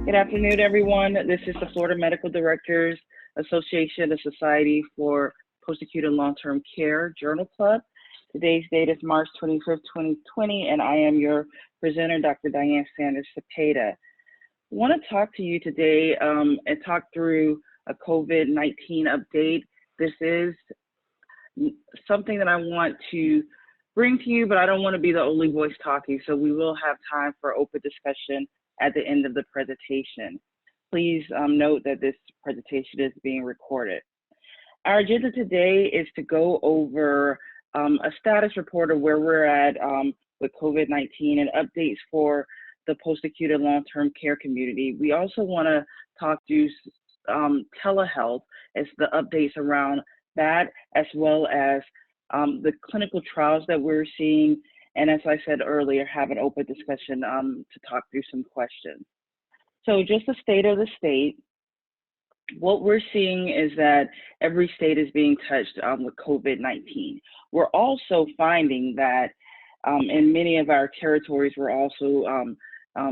Good afternoon, everyone. This is the Florida Medical Directors Association, the Society for Post-Acute and Long-Term Care Journal Club. Today's date is March 25th, 2020, and I am your presenter, Dr. Diane Sanders-Cepeda. I want to talk to you today and talk through a COVID-19 update. This is something that I want to bring to you, but I don't want to be the only voice talking, so we will have time for open discussion at the end of the presentation. Please note that this presentation is being recorded. Our agenda today is to go over a status report of where we're at with COVID-19 and updates for the post-acute and long-term care community. We also want to talk to telehealth as the updates around that, as well as the clinical trials that we're seeing, and as I said earlier, have an open discussion to talk through some questions. So just the state of the state, what we're seeing is that every state is being touched with COVID-19. We're also finding that in many of our territories, we're also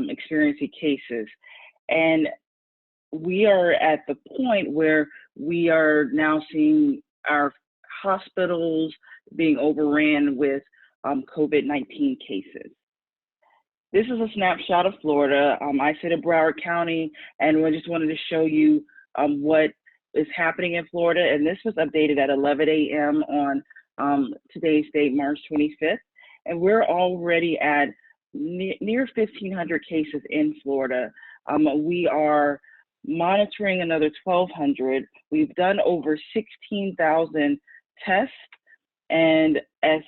experiencing cases. And we are at the point where we are now seeing our hospitals being overran with COVID-19 cases. This is a snapshot of Florida. I sit in Broward County, and we just wanted to show you what is happening in Florida. And this was updated at 11 a.m. on today's date, March 25th. And we're already at near 1,500 cases in Florida. We are monitoring another 1,200. We've done over 16,000 tests. And as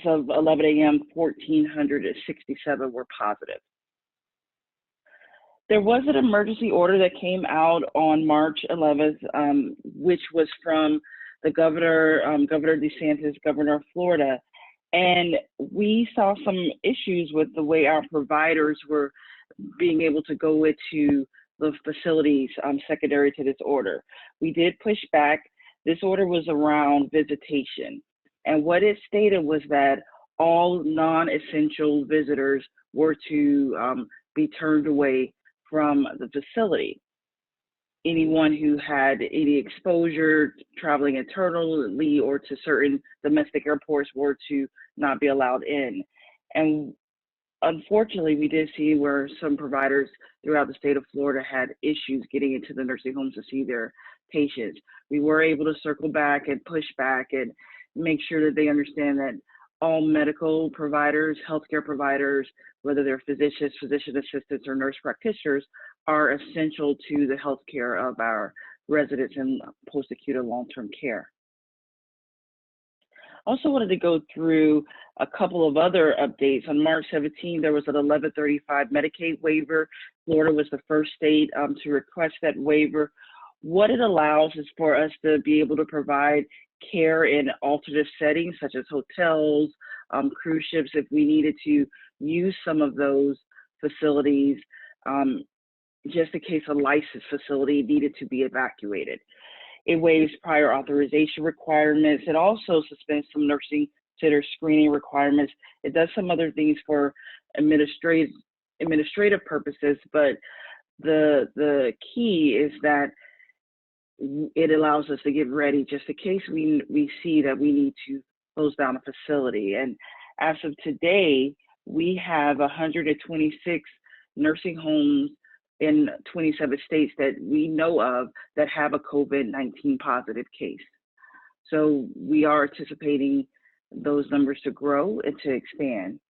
of 11 a.m., 1,467 were positive. There was an emergency order that came out on March 11th, which was from the governor, Governor DeSantis, governor of Florida. And we saw some issues with the way our providers were being able to go into the facilities secondary to this order. We did push back. This order was around visitation, and what it stated was that all non-essential visitors were to be turned away from the facility. Anyone who had any exposure traveling internally or to certain domestic airports were to not be allowed in. And unfortunately, we did see where some providers throughout the state of Florida had issues getting into the nursing homes to see their patients. We were able to circle back and push back and make sure that they understand that all medical providers, healthcare providers, whether they're physicians, physician assistants, or nurse practitioners, are essential to the healthcare of our residents in post-acute and long-term care. Also wanted to go through a couple of other updates. On March 17, there was an 1135 Medicaid waiver. Florida was the first state to request that waiver. What it allows is for us to be able to provide care in alternative settings, such as hotels, cruise ships, if we needed to use some of those facilities, just in case a licensed facility needed to be evacuated. It waives prior authorization requirements. It also suspends some nursing center screening requirements. It does some other things for administrative purposes, but the key is that it allows us to get ready just in case we see that we need to close down a facility. And as of today, we have 126 nursing homes in 27 states that we know of that have a COVID-19 positive case. So we are anticipating those numbers to grow and to expand.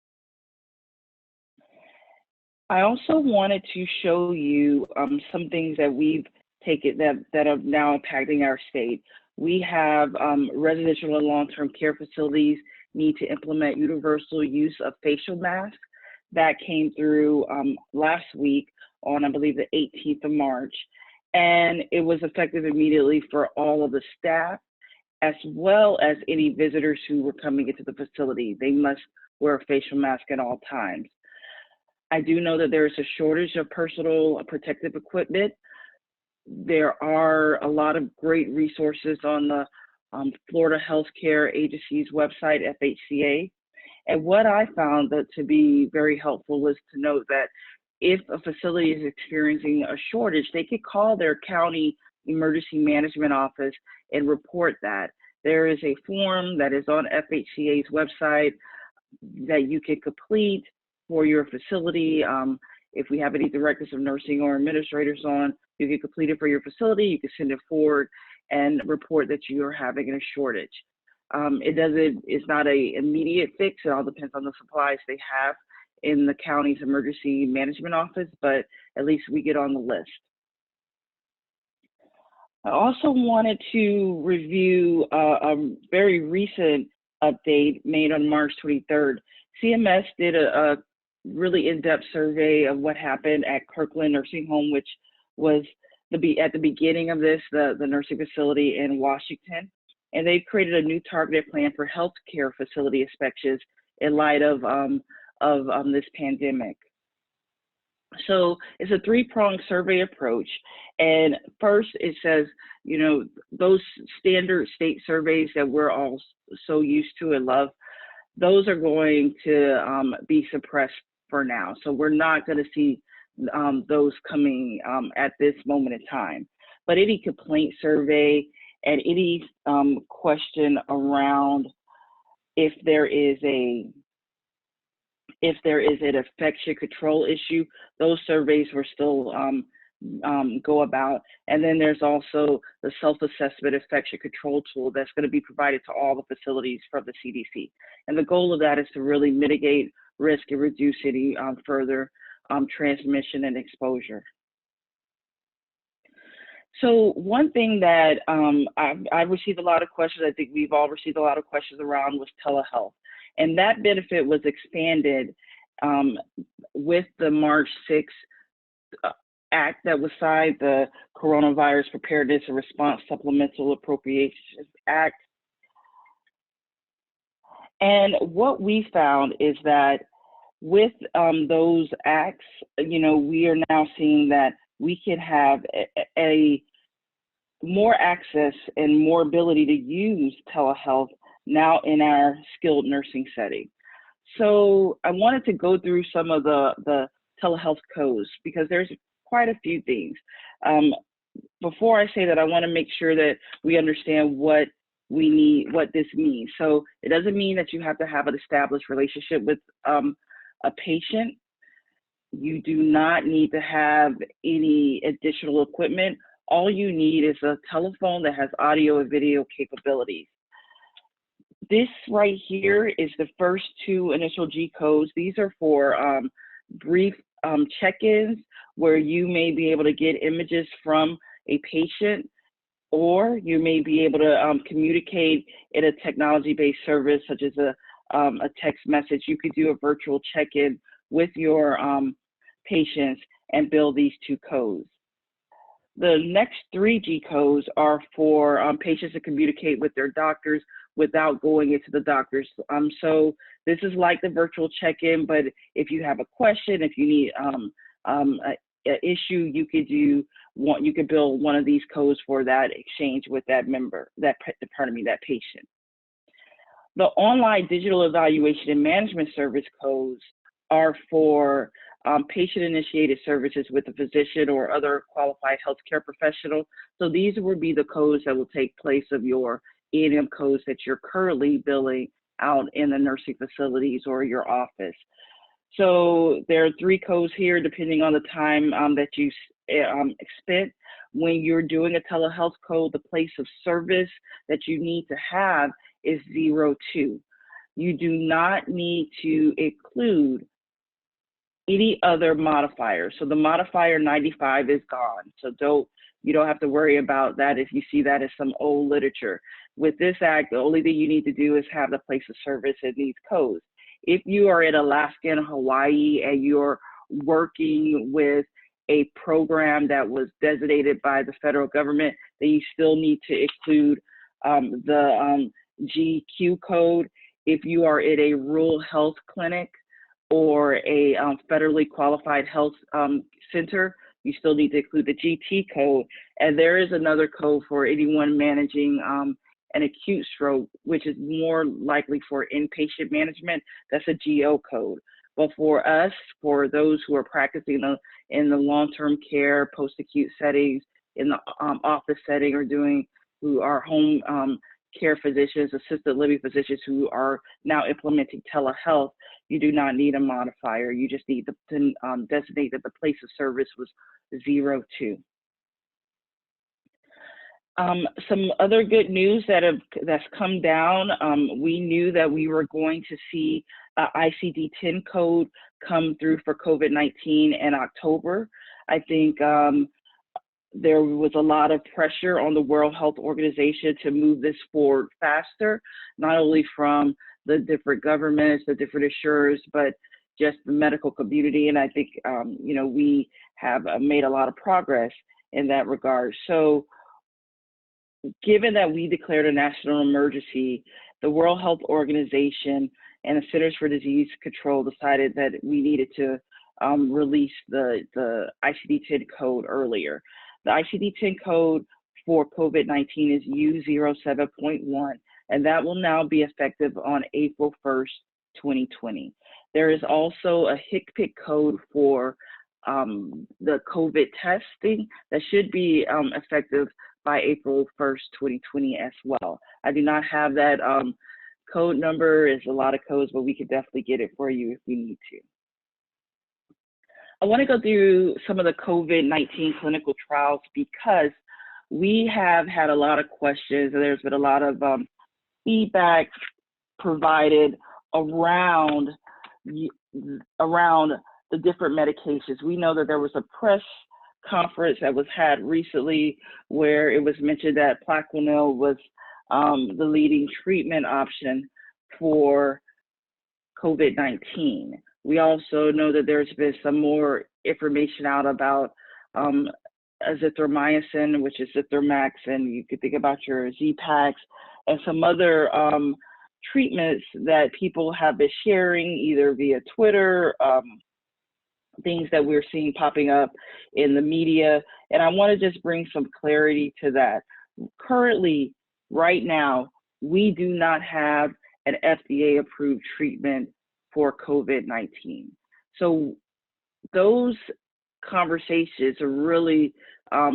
I also wanted to show you some things that we've taken that are now impacting our state. We have residential and long-term care facilities need to implement universal use of facial masks. That came through last week on, I believe, the 18th of March. And it was effective immediately for all of the staff, as well as any visitors who were coming into the facility. They must wear a facial mask at all times. I do know that there is a shortage of personal protective equipment. There are a lot of great resources on the Florida Healthcare Agency's website, FHCA. And what I found that to be very helpful was to note that if a facility is experiencing a shortage, they could call their county emergency management office and report that. There is a form that is on FHCA's website that you can complete for your facility. If we have any directors of nursing or administrators on, you can complete it for your facility. You can send it forward and report that you are having a shortage. It's not an immediate fix. It all depends on the supplies they have in the county's emergency management office, but at least we get on the list. I also wanted to review a very recent update made on March 23rd. CMS did a really in-depth survey of what happened at Kirkland Nursing Home, which was at the beginning of this, the nursing facility in Washington. And they created a new targeted plan for healthcare facility inspections in light of this pandemic. So it's a three-pronged survey approach. And first it says, you know, those standard state surveys that we're all so used to and love, those are going to be suppressed for now. So we're not going to see those coming at this moment in time. But any complaint survey and any question around if there is an infection control issue, those surveys will still go about. And then there's also the self-assessment infection control tool that's going to be provided to all the facilities from the CDC. And the goal of that is to really mitigate risk and reduce any further transmission and exposure. So one thing that I've received a lot of questions, I think we've all received a lot of questions around, was telehealth. And that benefit was expanded with the March 6th Act that was signed, the Coronavirus Preparedness and Response Supplemental Appropriations Act. And what we found is that with those acts, you know, we are now seeing that we can have a more access and more ability to use telehealth now in our skilled nursing setting. So I wanted to go through some of the telehealth codes because there's quite a few things. Before I say that, I want to make sure that we understand what we need, what this means. So it doesn't mean that you have to have an established relationship with a patient. You do not need to have any additional equipment. All you need is a telephone that has audio and video capabilities. This right here is the first two initial G codes. These are for brief check-ins where you may be able to get images from a patient, or you may be able to communicate in a technology-based service such as a text message. You could do a virtual check-in with your patients and build these two codes. The next three G codes are for patients to communicate with their doctors without going into the doctors. So this is like the virtual check-in, but if you have a question, if you need an issue, you could build one of these codes for that exchange with that patient. The online digital evaluation and management service codes are for patient-initiated services with a physician or other qualified healthcare professional. So these would be the codes that will take place of your E&M codes that you're currently billing out in the nursing facilities or your office. So there are three codes here depending on the time that you spent. When you're doing a telehealth code, the place of service that you need to have is 02. You do not need to include any other modifier. So the modifier 95 is gone. So you don't have to worry about that if you see that as some old literature. With this act, the only thing you need to do is have the place of service in these codes. If you are in Alaska and Hawaii and you're working with a program that was designated by the federal government, then you still need to include the GQ code. If you are in a rural health clinic or a federally qualified health center, you still need to include the GT code. And there is another code for anyone managing an acute stroke, which is more likely for inpatient management. That's a GO code. But for us, for those who are practicing in the long-term care, post-acute settings, in the office setting, or who are home care physicians, assisted living physicians who are now implementing telehealth, you do not need a modifier. You just need to designate that the place of service was 02. Some other good news that's come down. We knew that we were going to see ICD-10 code come through for COVID-19 in October. I think there was a lot of pressure on the World Health Organization to move this forward faster, not only from the different governments, the different insurers, but just the medical community. And I think, we have made a lot of progress in that regard. So given that we declared a national emergency, the World Health Organization and the Centers for Disease Control decided that we needed to release the ICD-10 code earlier. The ICD-10 code for COVID-19 is U07.1, and that will now be effective on April 1st, 2020. There is also a HCPCS code for the COVID testing that should be effective by April 1st, 2020 as well. I do not have that code number. It's a lot of codes, but we could definitely get it for you if we need to. I want to go through some of the COVID-19 clinical trials because we have had a lot of questions and there's been a lot of feedback provided around the different medications. We know that there was a press conference that was had recently where it was mentioned that Plaquenil was the leading treatment option for COVID-19. We also know that there's been some more information out about azithromycin, which is Zithromax, and you could think about your Z-Paks, and some other treatments that people have been sharing either via Twitter, things that we're seeing popping up in the media. And I want to just bring some clarity to that. Currently, right now, we do not have an FDA-approved treatment for COVID-19. So those conversations are really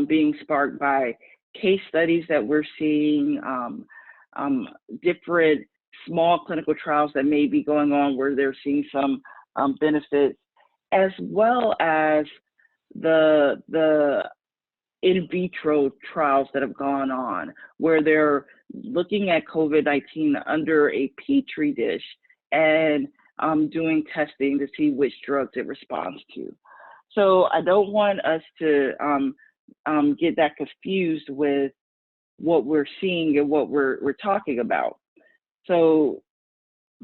being sparked by case studies that we're seeing, different small clinical trials that may be going on where they're seeing some benefits, as well as the in vitro trials that have gone on, where they're looking at COVID-19 under a Petri dish and doing testing to see which drugs it responds to. So I don't want us to get that confused with what we're seeing and what we're talking about. So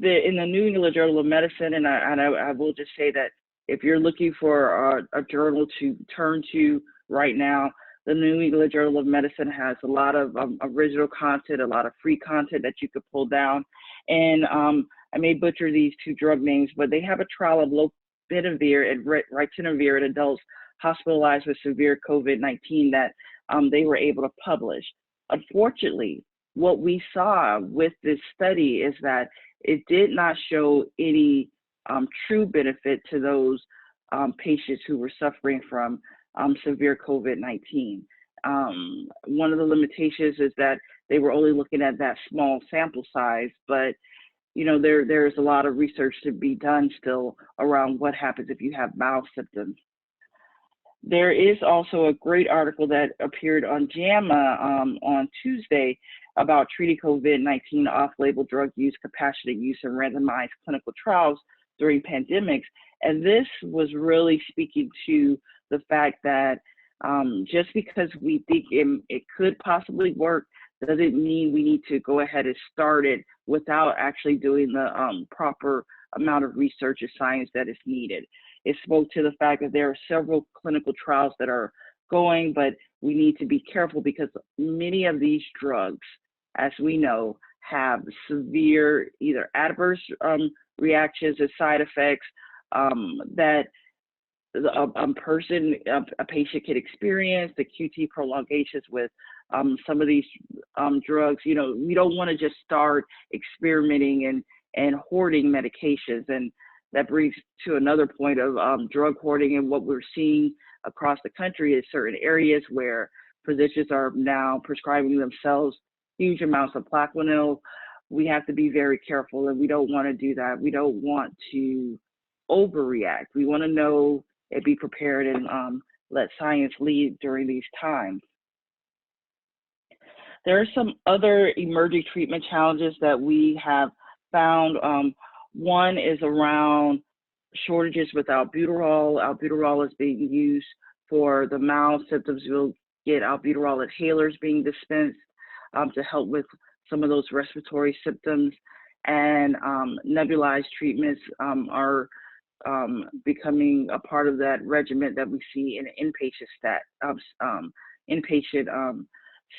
in the New England Journal of Medicine, and I will just say that if you're looking for a journal to turn to right now, the New England Journal of Medicine has a lot of original content, a lot of free content that you could pull down. And I may butcher these two drug names, but they have a trial of lopinavir and ritonavir in adults hospitalized with severe COVID-19 that they were able to publish. Unfortunately, what we saw with this study is that it did not show any true benefit to those patients who were suffering from severe COVID-19. One of the limitations is that they were only looking at that small sample size, but there's a lot of research to be done still around what happens if you have mild symptoms. There is also a great article that appeared on JAMA on Tuesday about treating COVID-19 off-label drug use, compassionate use, and randomized clinical trials during pandemics. And this was really speaking to the fact that just because we think it could possibly work doesn't mean we need to go ahead and start it without actually doing the proper amount of research and science that is needed. It spoke to the fact that there are several clinical trials that are going, but we need to be careful because many of these drugs, as we know, have severe either adverse reactions or side effects that a patient can experience, the QT prolongations with some of these drugs. We don't want to just start experimenting and hoarding medications. And that brings to another point of drug hoarding, and what we're seeing across the country is certain areas where physicians are now prescribing themselves huge amounts of Plaquenil. We have to be very careful, and we don't want to do that. We don't want to overreact. We want to know and be prepared, and let science lead during these times. There are some other emerging treatment challenges that we have found. One is around shortages with albuterol. Albuterol is being used for the mild symptoms. You'll get albuterol inhalers being dispensed to help with some of those respiratory symptoms, and nebulized treatments are becoming a part of that regimen that we see in inpatient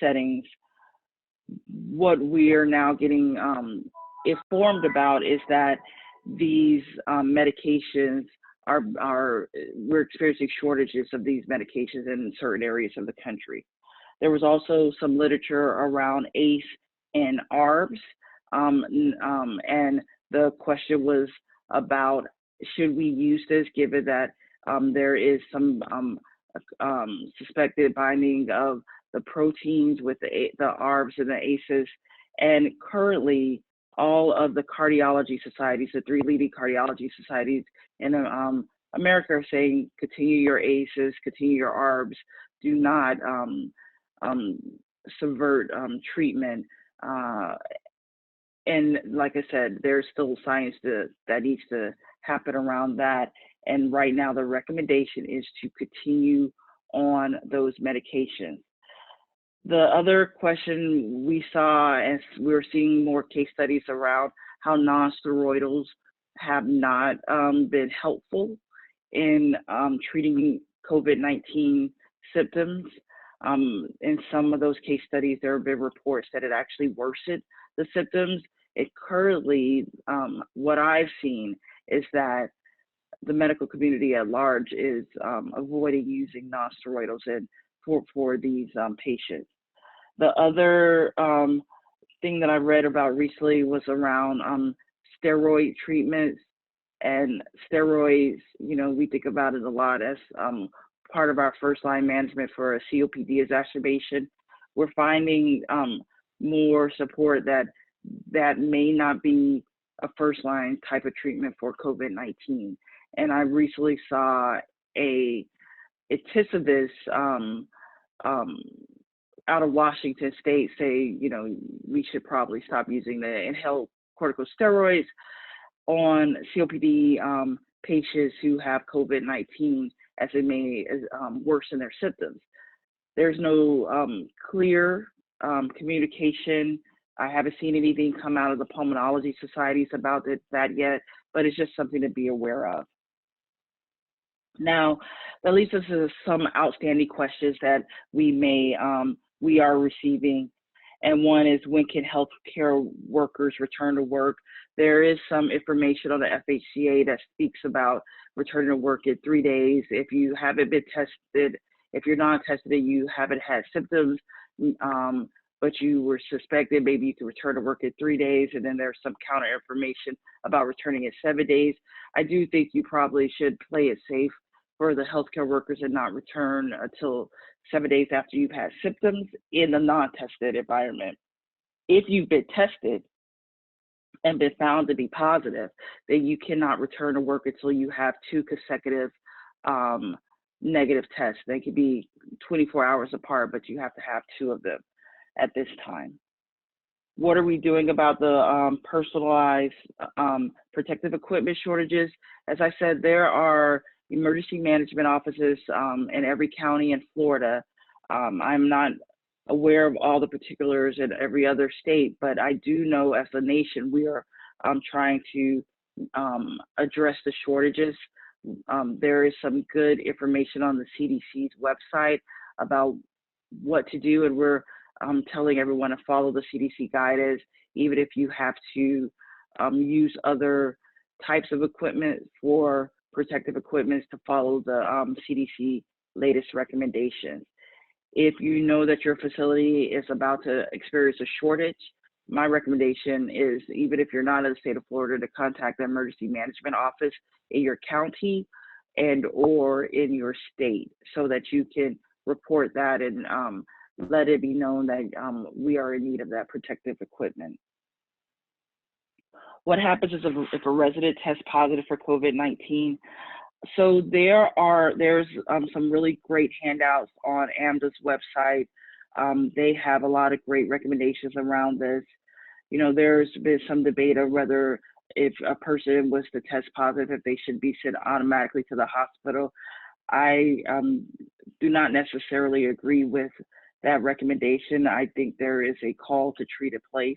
settings. What we are now getting informed about is that these medications we're experiencing shortages of these medications in certain areas of the country. There was also some literature around ACE and ARBs, and the question was about, should we use this given that there is some suspected binding of the proteins with the ARBs and the ACEs, and currently all of the cardiology societies, the 3 leading cardiology societies in America, are saying continue your ACEs, continue your ARBs, do not subvert treatment. And like I said, there's still science that needs to happen around that. And right now the recommendation is to continue on those medications. The other question we saw, as we're seeing more case studies around how non-steroidals have not been helpful in treating COVID-19 symptoms. In some of those case studies, there have been reports that it actually worsened the symptoms. It currently, what I've seen is that the medical community at large is avoiding using non-steroidals for these patients. The other thing that I read about recently was around steroid treatments. And steroids, we think about it a lot as part of our first line management for a COPD exacerbation. We're finding more support that may not be a first line type of treatment for COVID-19. And I recently saw a Itisavis out of Washington State say, we should probably stop using the inhaled corticosteroids on COPD patients who have COVID-19, as it may worsen their symptoms. There's no clear communication. I haven't seen anything come out of the pulmonology societies about that yet, but it's just something to be aware of. Now, that leads us to some outstanding questions that we are receiving. And one is, when can healthcare workers return to work? There is some information on the FHCA that speaks about returning to work in 3 days. If you haven't been tested, if you're not tested and you haven't had symptoms, but you were suspected, maybe you can return to work in 3 days. And then there's some counter information about returning in 7 days. I do think you probably should play it safe for the healthcare workers and not return until 7 days after you've had symptoms in the non-tested environment. If you've been tested and been found to be positive, then you cannot return to work until you have 2 consecutive negative tests. They could be 24 hours apart, but you have to have 2 of them at this time. What are we doing about the personalized protective equipment shortages? As I said, there are emergency management offices in every county in Florida. I'm not aware of all the particulars in every other state, but I do know as a nation we are trying to address the shortages. There is some good information on the CDC's website about what to do, and we're telling everyone to follow the CDC guidance, even if you have to use other types of equipment for protective equipment, to follow the CDC latest recommendations. If you know that your facility is about to experience a shortage, my recommendation is, even if you're not in the state of Florida, to contact the emergency management office in your county and or in your state, so that you can report that and let it be known that we are in need of that protective equipment. What happens is if a resident tests positive for COVID-19? So there's some really great handouts on AMDA's website. They have a lot of great recommendations around this. You know, there's been some debate of whether if a person was to test positive, if they should be sent automatically to the hospital. I do not necessarily agree with that recommendation. I think there is a call to treat a place.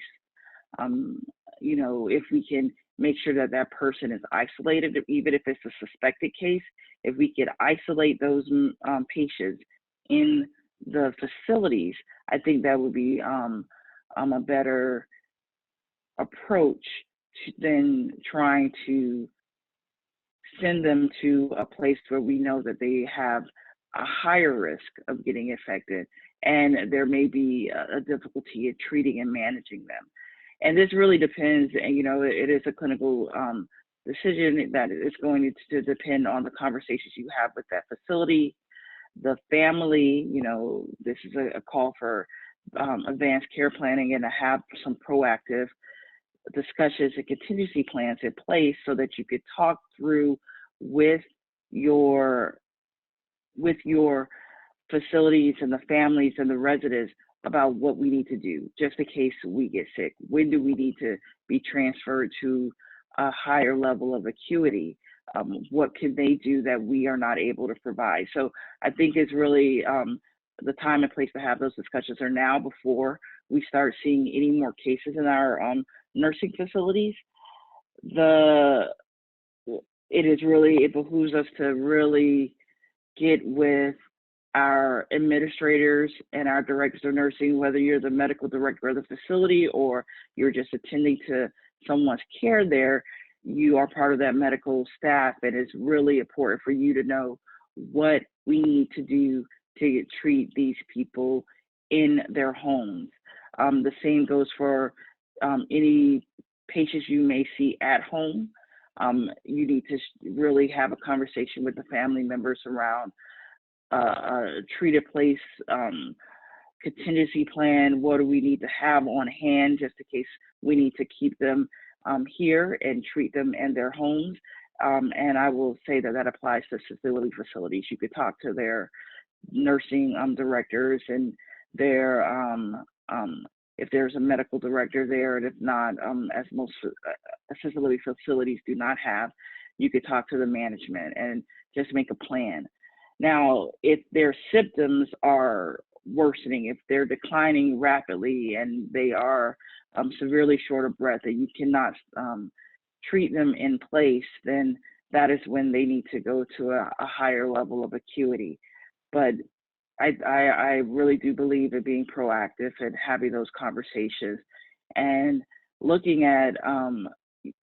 You know, if we can make sure that that person is isolated, even if it's a suspected case, if we could isolate those patients in the facilities, I think that would be a better approach than trying to send them to a place where we know that they have a higher risk of getting infected, and there may be a difficulty in treating and managing them. And this really depends, and you know, it is a clinical decision that is going to depend on the conversations you have with that facility, the family. You know, this is a call for advanced care planning and to have some proactive discussions and contingency plans in place so that you could talk through with your facilities and the families and the residents about what we need to do just in case we get sick. When do we need to be transferred to a higher level of acuity? What can they do that we are not able to provide? So I think it's really the time and place to have those discussions are now, before we start seeing any more cases in our nursing facilities. It behooves us to really get with our administrators and our directors of nursing, whether you're the medical director of the facility or you're just attending to someone's care there. You are part of that medical staff, and it's really important for you to know what we need to do to treat these people in their homes. The same goes for any patients you may see at home. You need to really have a conversation with the family members around treat a place contingency plan. What do we need to have on hand just in case we need to keep them here and treat them in their homes? And I will say that that applies to disability facilities. You could talk to their nursing directors and their if there's a medical director there, and if not, as most disability facilities do not have, you could talk to the management and just make a plan. Now, if their symptoms are worsening, if they're declining rapidly and they are severely short of breath and you cannot treat them in place, then that is when they need to go to a higher level of acuity. But I really do believe in being proactive and having those conversations and looking at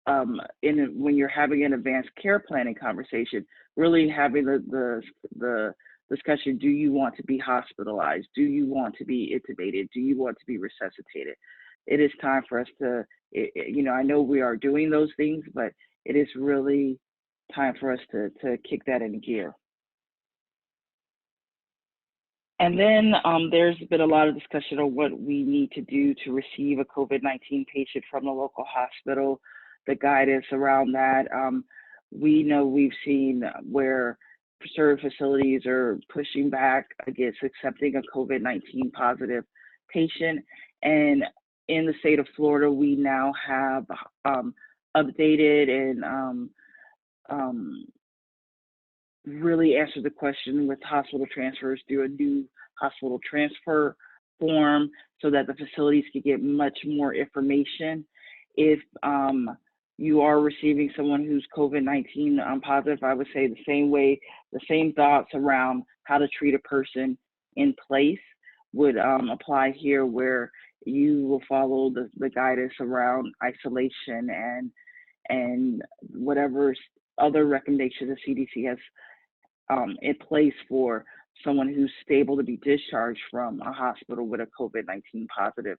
when you're having an advanced care planning conversation, really having the discussion: do you want to be hospitalized? Do you want to be intubated? Do you want to be resuscitated? It is time for us to, I know we are doing those things, but it is really time for us to kick that into gear. And then there's been a lot of discussion on what we need to do to receive a COVID-19 patient from the local hospital, the guidance around that. We know we've seen where certain facilities are pushing back against accepting a COVID-19 positive patient. And in the state of Florida, we now have updated and really answered the question with hospital transfers through a new hospital transfer form so that the facilities can get much more information. If you are receiving someone who's COVID-19 positive, I would say the same thoughts around how to treat a person in place would apply here, where you will follow the guidance around isolation and whatever other recommendations the CDC has in place for someone who's stable to be discharged from a hospital with a COVID-19 positive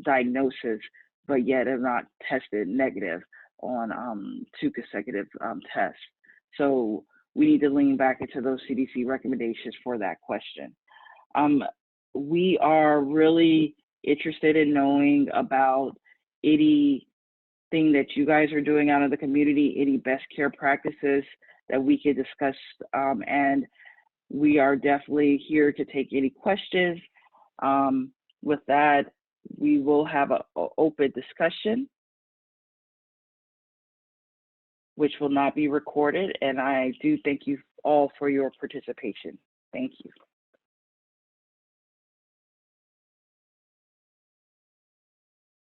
diagnosis, but yet have not tested negative on 2 consecutive tests. So we need to lean back into those CDC recommendations for that question. We are really interested in knowing about anything that you guys are doing out in the community, any best care practices that we could discuss, and we are definitely here to take any questions. With that, we will have an open discussion, which will not be recorded, and I do thank you all for your participation. Thank you.